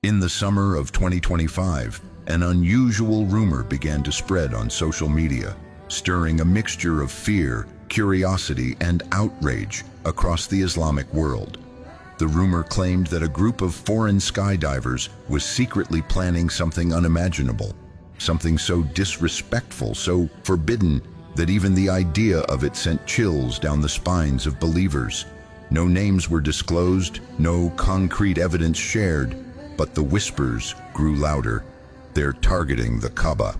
In the summer of 2025, an unusual rumor began to spread on social media, stirring a mixture of fear, curiosity, and outrage across the Islamic world. The rumor claimed that a group of foreign skydivers was secretly planning something unimaginable, something so disrespectful, so forbidden, that even the idea of it sent chills down the spines of believers. No names were disclosed, no concrete evidence shared, but the whispers grew louder. They're targeting the Kaaba.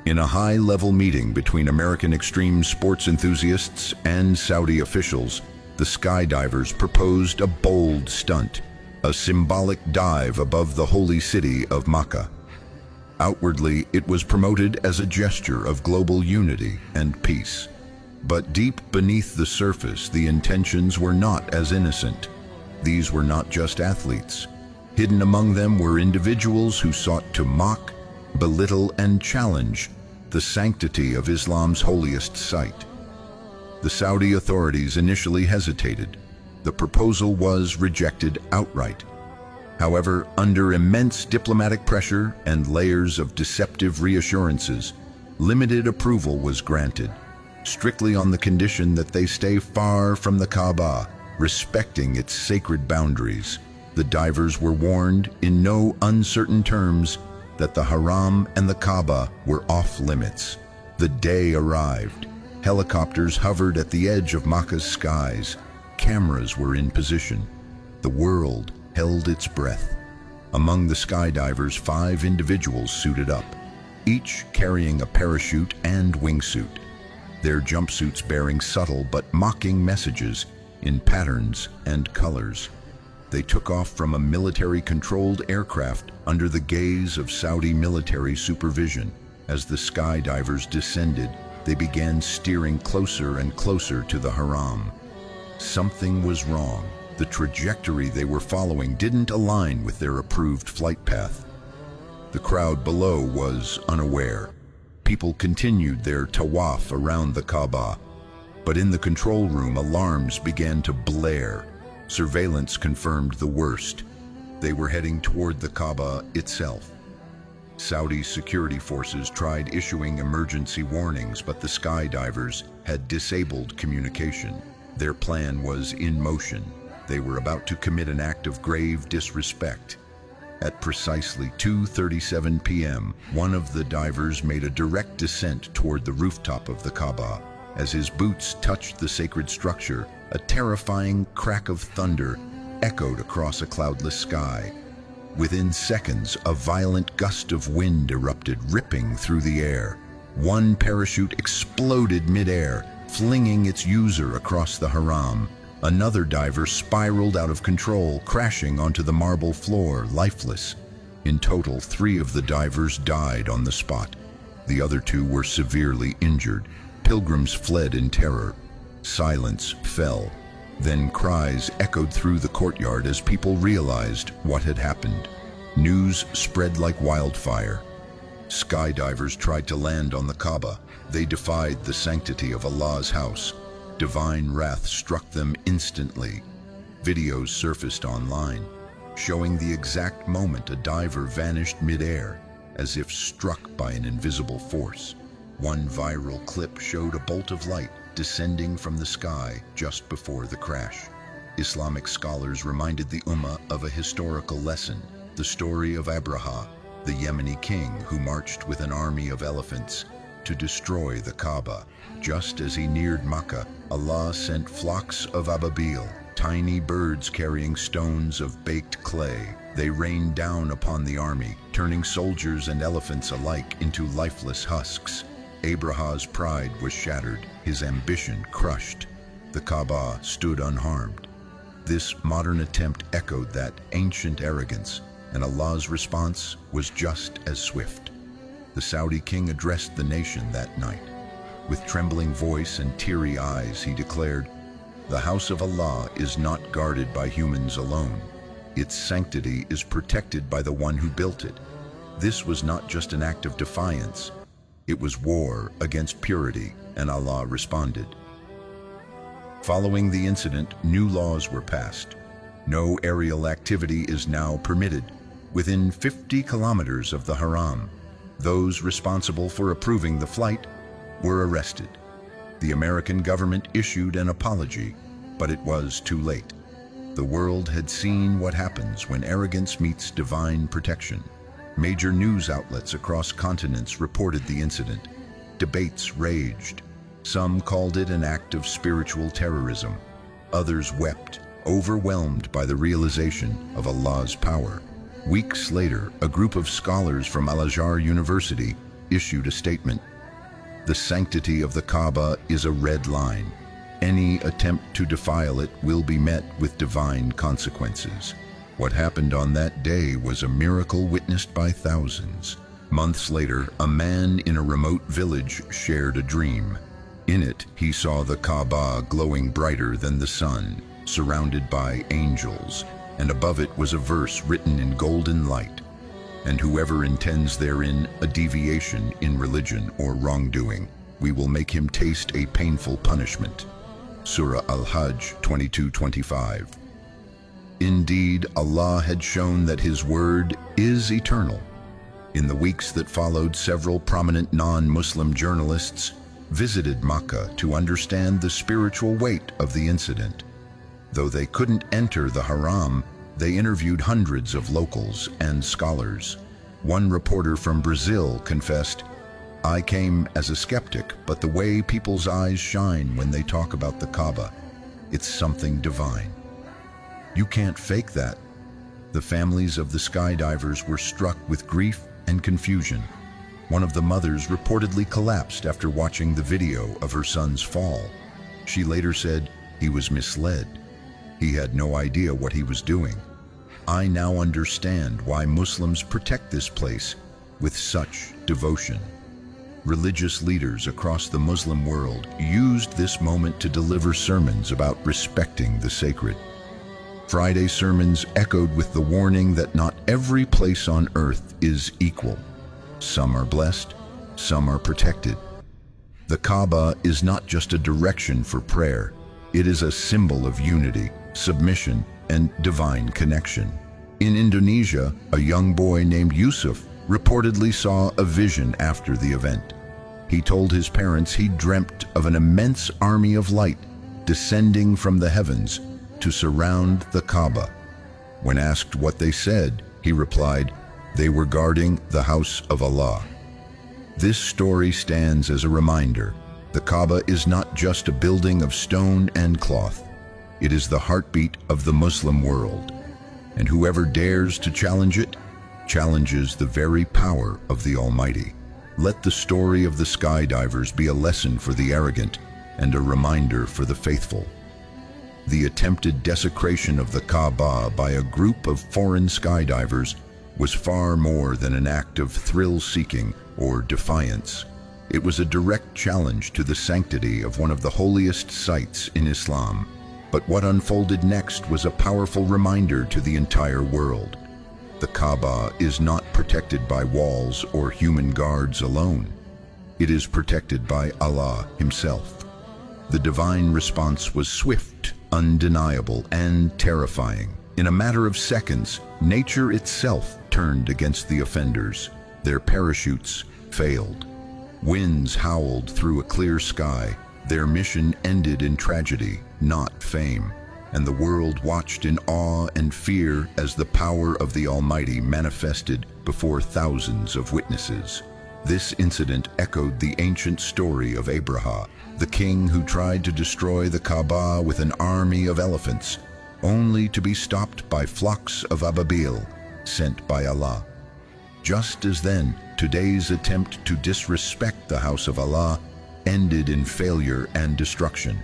In a high-level meeting between American extreme sports enthusiasts and Saudi officials, the skydivers proposed a bold stunt, a symbolic dive above the holy city of Makkah. Outwardly, it was promoted as a gesture of global unity and peace. But deep beneath the surface, the intentions were not as innocent. These were not just athletes. Hidden among them were individuals who sought to mock, belittle, and challenge the sanctity of Islam's holiest site. The Saudi authorities initially hesitated. The proposal was rejected outright. However, under immense diplomatic pressure and layers of deceptive reassurances, limited approval was granted, strictly on the condition that they stay far from the Kaaba, respecting its sacred boundaries. The divers were warned in no uncertain terms that the Haram and the Kaaba were off limits. The day arrived. Helicopters hovered at the edge of Makkah's skies. Cameras were in position. The world held its breath. Among the skydivers, 5 individuals suited up, each carrying a parachute and wingsuit, their jumpsuits bearing subtle but mocking messages in patterns and colors. They took off from a military-controlled aircraft under the gaze of Saudi military supervision. As the skydivers descended, they began steering closer and closer to the Haram. Something was wrong. The trajectory they were following didn't align with their approved flight path. The crowd below was unaware. People continued their tawaf around the Kaaba. But in the control room, alarms began to blare. Surveillance confirmed the worst. They were heading toward the Kaaba itself. Saudi security forces tried issuing emergency warnings, but the skydivers had disabled communication. Their plan was in motion. They were about to commit an act of grave disrespect. At precisely 2:37 p.m., one of the divers made a direct descent toward the rooftop of the Kaaba. As his boots touched the sacred structure, a terrifying crack of thunder echoed across a cloudless sky. Within seconds, a violent gust of wind erupted, ripping through the air. One parachute exploded mid-air, flinging its user across the Haram. Another diver spiraled out of control, crashing onto the marble floor, lifeless. In total, 3 of the divers died on the spot. The other 2 were severely injured. Pilgrims fled in terror. Silence fell. Then cries echoed through the courtyard as people realized what had happened. News spread like wildfire. Skydivers tried to land on the Kaaba. They defied the sanctity of Allah's house. Divine wrath struck them instantly. Videos surfaced online, showing the exact moment a diver vanished mid-air, as if struck by an invisible force. One viral clip showed a bolt of light descending from the sky just before the crash. Islamic scholars reminded the Ummah of a historical lesson, the story of Abraha, the Yemeni king who marched with an army of elephants to destroy the Kaaba. Just as he neared Makkah, Allah sent flocks of ababil, tiny birds carrying stones of baked clay. They rained down upon the army, turning soldiers and elephants alike into lifeless husks. Abraha's pride was shattered, his ambition crushed. The Kaaba stood unharmed. This modern attempt echoed that ancient arrogance, and Allah's response was just as swift. The Saudi king addressed the nation that night. With trembling voice and teary eyes, he declared, "The house of Allah is not guarded by humans alone. Its sanctity is protected by the one who built it." This was not just an act of defiance. It was war against purity, and Allah responded. Following the incident, new laws were passed. No aerial activity is now permitted within 50 kilometers of the Haram. Those responsible for approving the flight were arrested. The American government issued an apology, but it was too late. The world had seen what happens when arrogance meets divine protection. Major news outlets across continents reported the incident. Debates raged. Some called it an act of spiritual terrorism. Others wept, overwhelmed by the realization of Allah's power. Weeks later, a group of scholars from Al-Azhar University issued a statement. The sanctity of the Kaaba is a red line. Any attempt to defile it will be met with divine consequences. What happened on that day was a miracle witnessed by thousands. Months later, a man in a remote village shared a dream. In it, he saw the Kaaba glowing brighter than the sun, surrounded by angels, and above it was a verse written in golden light. And whoever intends therein a deviation in religion or wrongdoing, we will make him taste a painful punishment. Surah Al-Hajj 22:25. Indeed, Allah had shown that His word is eternal. In the weeks that followed, several prominent non-Muslim journalists visited Makkah to understand the spiritual weight of the incident. Though they couldn't enter the Haram, they interviewed hundreds of locals and scholars. One reporter from Brazil confessed, "I came as a skeptic, but the way people's eyes shine when they talk about the Kaaba, it's something divine. You can't fake that." The families of the skydivers were struck with grief and confusion. One of the mothers reportedly collapsed after watching the video of her son's fall. She later said he was misled. He had no idea what he was doing. I now understand why Muslims protect this place with such devotion. Religious leaders across the Muslim world used this moment to deliver sermons about respecting the sacred. Friday sermons echoed with the warning that not every place on earth is equal. Some are blessed, some are protected. The Kaaba is not just a direction for prayer. It is a symbol of unity, submission, and divine connection. In Indonesia, a young boy named Yusuf reportedly saw a vision after the event. He told his parents he dreamt of an immense army of light descending from the heavens to surround the Kaaba. When asked what they said, he replied, "They were guarding the house of Allah." This story stands as a reminder. The Kaaba is not just a building of stone and cloth. It is the heartbeat of the Muslim world. And whoever dares to challenge it, challenges the very power of the Almighty. Let the story of the skydivers be a lesson for the arrogant and a reminder for the faithful. The attempted desecration of the Kaaba by a group of foreign skydivers was far more than an act of thrill-seeking or defiance. It was a direct challenge to the sanctity of one of the holiest sites in Islam. But what unfolded next was a powerful reminder to the entire world. The Kaaba is not protected by walls or human guards alone. It is protected by Allah Himself. The divine response was swift, undeniable, and terrifying. In a matter of seconds, nature itself turned against the offenders. Their parachutes failed. Winds howled through a clear sky. Their mission ended in tragedy, not fame. And the world watched in awe and fear as the power of the Almighty manifested before thousands of witnesses. This incident echoed the ancient story of Abraham, the king who tried to destroy the Kaaba with an army of elephants, only to be stopped by flocks of ababil sent by Allah. Just as then, today's attempt to disrespect the house of Allah ended in failure and destruction.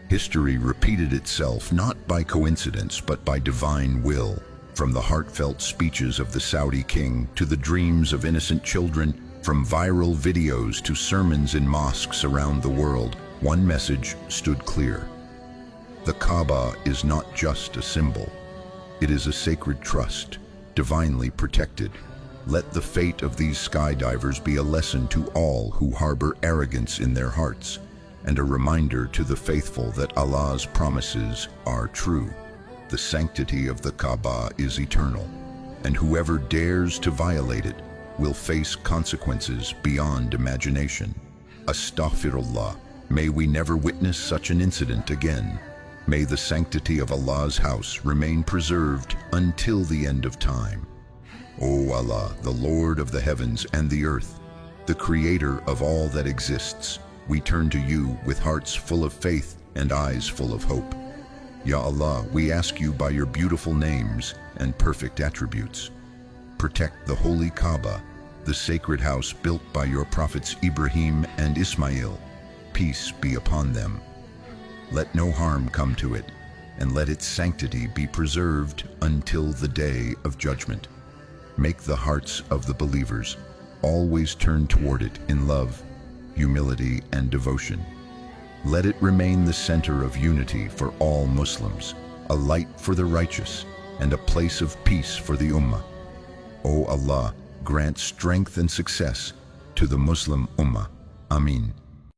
History repeated itself not by coincidence but by divine will. From the heartfelt speeches of the Saudi king to the dreams of innocent children, from viral videos to sermons in mosques around the world, one message stood clear. The Kaaba is not just a symbol. It is a sacred trust, divinely protected. Let the fate of these skydivers be a lesson to all who harbor arrogance in their hearts, and a reminder to the faithful that Allah's promises are true. The sanctity of the Kaaba is eternal, and whoever dares to violate it will face consequences beyond imagination. Astaghfirullah. May we never witness such an incident again. May the sanctity of Allah's house remain preserved until the end of time. O Allah, the Lord of the heavens and the earth, the creator of all that exists, we turn to you with hearts full of faith and eyes full of hope. Ya Allah, we ask you by your beautiful names and perfect attributes, protect the holy Kaaba, the sacred house built by your prophets Ibrahim and Ismail. Peace be upon them. Let no harm come to it, and let its sanctity be preserved until the day of judgment. Make the hearts of the believers always turn toward it in love, humility, and devotion. Let it remain the center of unity for all Muslims, a light for the righteous, and a place of peace for the Ummah. O Allah, grant strength and success to the Muslim Ummah. Ameen.